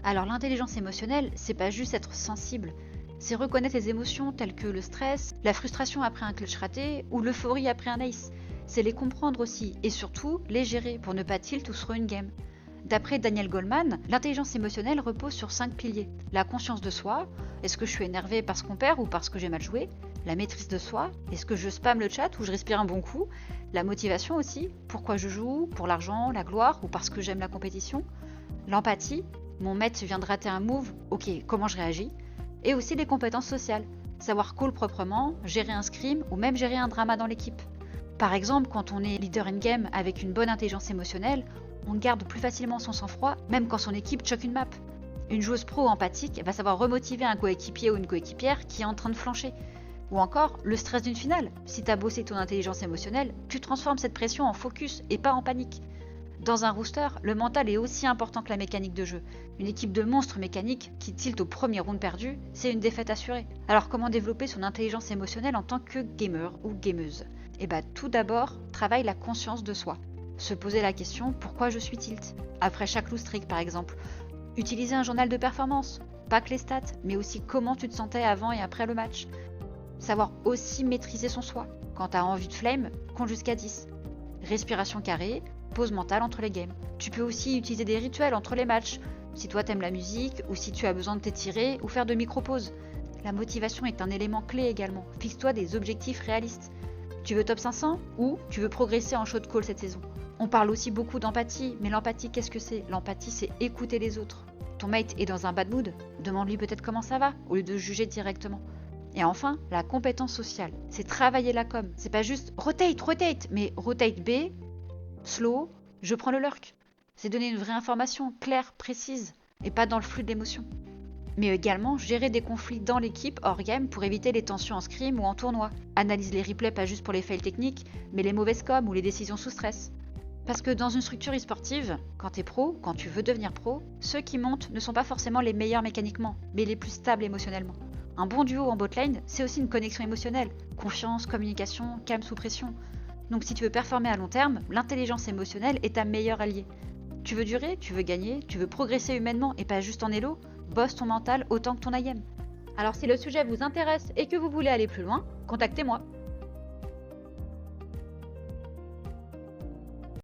Alors l'intelligence émotionnelle, c'est pas juste être sensible, c'est reconnaître les émotions telles que le stress, la frustration après un clutch raté ou l'euphorie après un ace. C'est les comprendre aussi et surtout les gérer pour ne pas tilt ou throw une game. D'après Daniel Goleman, l'intelligence émotionnelle repose sur 5 piliers. La conscience de soi, est-ce que je suis énervé parce qu'on perd ou parce que j'ai mal joué? La maîtrise de soi, est-ce que je spamme le chat ou je respire un bon coup? La motivation aussi, pourquoi je joue? Pour l'argent, la gloire ou parce que j'aime la compétition? L'empathie, mon mate vient de rater un move, ok, comment je réagis? Et aussi les compétences sociales, savoir call proprement, gérer un scrim ou même gérer un drama dans l'équipe. Par exemple, quand on est leader in-game avec une bonne intelligence émotionnelle, on garde plus facilement son sang-froid, même quand son équipe choque une map. Une joueuse pro empathique va savoir remotiver un coéquipier ou une coéquipière qui est en train de flancher. Ou encore, le stress d'une finale. Si t'as bossé ton intelligence émotionnelle, tu transformes cette pression en focus et pas en panique. Dans un rooster, le mental est aussi important que la mécanique de jeu. Une équipe de monstres mécaniques qui tilt au premier round perdu, c'est une défaite assurée. Alors comment développer son intelligence émotionnelle en tant que gamer ou gameuse? Tout d'abord, travaille la conscience de soi. Se poser la question pourquoi je suis tilt. Après chaque lose streak par exemple. Utiliser un journal de performance. Pas que les stats, mais aussi comment tu te sentais avant et après le match. Savoir aussi maîtriser son soi. Quand t'as envie de flame, compte jusqu'à 10. Respiration carrée, pause mentale entre les games. Tu peux aussi utiliser des rituels entre les matchs. Si toi t'aimes la musique, ou si tu as besoin de t'étirer, ou faire de micro-pauses. La motivation est un élément clé également. Fixe-toi des objectifs réalistes. Tu veux top 500 ou tu veux progresser en shot call cette saison? On parle aussi beaucoup d'empathie, mais l'empathie, qu'est-ce que c'est? L'empathie, c'est écouter les autres. Ton mate est dans un bad mood, demande-lui peut-être comment ça va, au lieu de juger directement. Et enfin, la compétence sociale, c'est travailler la com. C'est pas juste rotate, mais rotate B, slow, je prends le lurk. C'est donner une vraie information claire, précise, et pas dans le flux de l'émotion. Mais également gérer des conflits dans l'équipe hors game pour éviter les tensions en scrim ou en tournoi. Analyse les replays pas juste pour les fails techniques, mais les mauvaises coms ou les décisions sous stress. Parce que dans une structure e-sportive, quand t'es pro, quand tu veux devenir pro, ceux qui montent ne sont pas forcément les meilleurs mécaniquement, mais les plus stables émotionnellement. Un bon duo en botlane, c'est aussi une connexion émotionnelle. Confiance, communication, calme sous pression. Donc si tu veux performer à long terme, l'intelligence émotionnelle est ta meilleure alliée. Tu veux durer, tu veux gagner, tu veux progresser humainement et pas juste en elo, bosse ton mental autant que ton IM. Alors si le sujet vous intéresse et que vous voulez aller plus loin, contactez-moi.